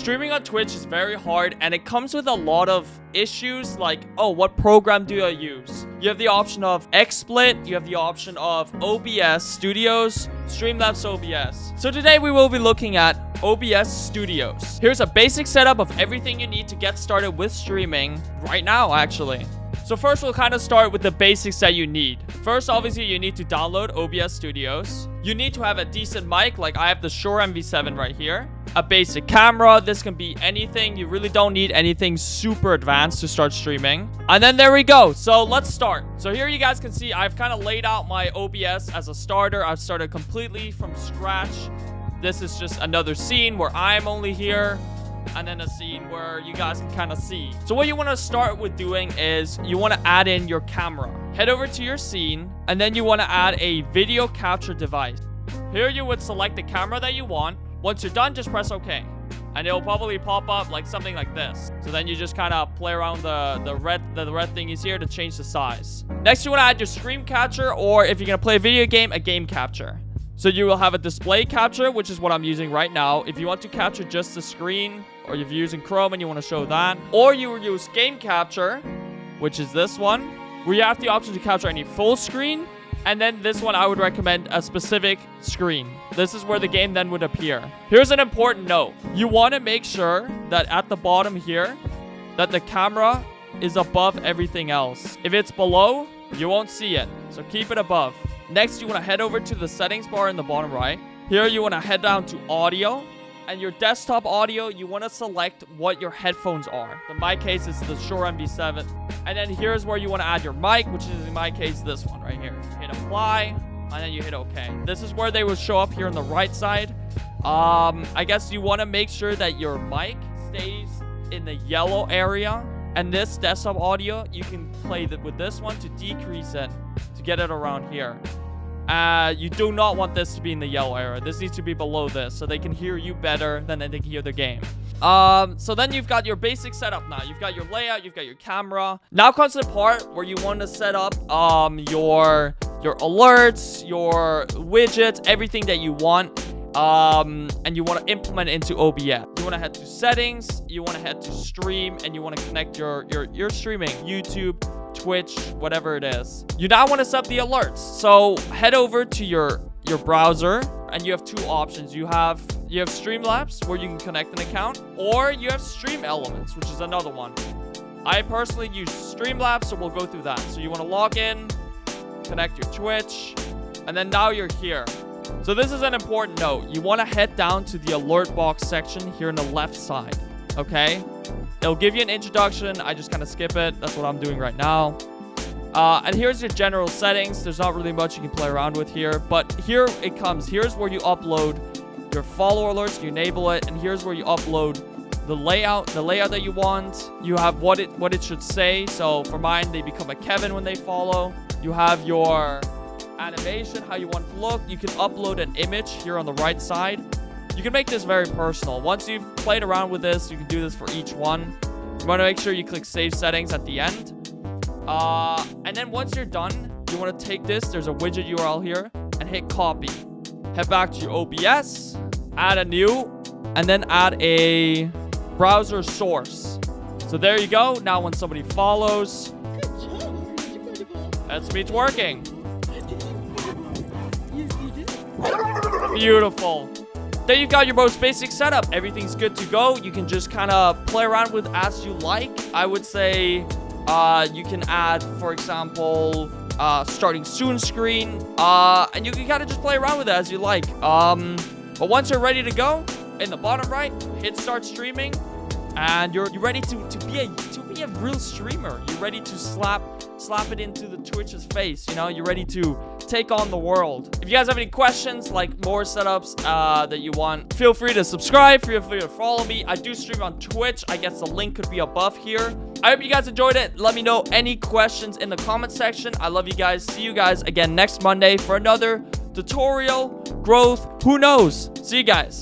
streaming on Twitch is very hard, and it comes with a lot of issues like, oh, what program do I use? You have the option of XSplit, you have the option of OBS Studios, Streamlabs OBS. So today we will be looking at OBS Studios. Here's a basic setup of everything you need to get started with streaming right now, actually. So first, we'll kind of start with the basics that you need. First, obviously, you need to download OBS Studios. You need to have a decent mic, like I have the Shure MV7 right here. A basic camera. This can be anything. You really don't need anything super advanced to start streaming. And then there we go. So let's start. So here you guys can see I've kind of laid out my OBS as a starter. I've started completely from scratch. This is just another scene where I'm only here. And then a scene where you guys can kind of see. So what you want to start with doing is you want to add in your camera. Head over to your scene, and then you want to add a video capture device. Here you would select the camera that you want. Once you're done, just press OK. And it'll probably pop up like something like this. So then you just kind of play around the red thing is here to change the size. Next, you want to add your stream capture, or if you're going to play a video game, a game capture. So you will have a display capture, which is what I'm using right now. If you want to capture just the screen, or if you're using Chrome and you want to show that, or you will use game capture, which is this one, where you have the option to capture any full screen. And then this one, I would recommend a specific screen. This is where the game then would appear. Here's an important note. You want to make sure that at the bottom here, that the camera is above everything else. If it's below, you won't see it. So keep it above. Next, you want to head over to the settings bar in the bottom right. Here, you want to head down to audio. And your desktop audio, you want to select what your headphones are. In my case, it's the Shure MV7. And then here's where you want to add your mic, which is in my case, this one right here. Hit apply, and then you hit OK. This is where they will show up here on the right side. I guess you want to make sure that your mic stays in the yellow area. And this desktop audio, you can play with this one to decrease it, to get it around here. You do not want this to be in the yellow area. This needs to be below this, so they can hear you better than they can hear the game. So then you've got your basic setup now. You've got your layout, you've got your camera. Now comes the part where you want to set up your alerts, your widgets, everything that you want. And you want to implement it into OBS. You want to head to settings, you want to head to stream, and you want to connect your streaming, YouTube, Twitch, whatever it is. You now want to set up the alerts. So head over to your browser, and you have two options. You have Streamlabs, where you can connect an account, or you have Stream Elements, which is another one. I personally use Streamlabs, so we'll go through that. So you want to log in, connect your Twitch, and then now you're here. So this is an important note. You want to head down to the alert box section here on the left side. Okay? It'll give you an introduction. I just kind of skip it. That's what I'm doing right now. And here's your general settings. There's not really much you can play around with here. But here it comes. Here's where you upload your follower alerts. You enable it. And here's where you upload the layout that you want. You have what it should say. So for mine, they become a Kevin when they follow. You have your animation, how you want it to look. You can upload an image here on the right side. You can make this very personal. Once you've played around with this, you can do this for each one. You want to make sure you click save settings at the end. And then once you're done, you want to take this, there's a widget URL here, and hit copy. Head back to your OBS, add a new, and then add a browser source. So there you go. Now when somebody follows, that's me, it's working. Beautiful. There you've got your most basic setup. Everything's good to go. You can just kind of play around with as you like. I would say you can add, for example, starting soon screen. And you can kind of just play around with it as you like. But once you're ready to go, in the bottom right, hit start streaming. And you're ready to be a real streamer. You're ready to slap it into the Twitch's face. You know, you're ready to take on the world. If you guys have any questions, like more setups that you want, feel free to subscribe. Feel free to follow me. I do stream on Twitch. I guess the link could be above here. I hope you guys enjoyed it. Let me know any questions in the comment section. I love you guys. See you guys again next Monday for another tutorial, growth, who knows. See you guys.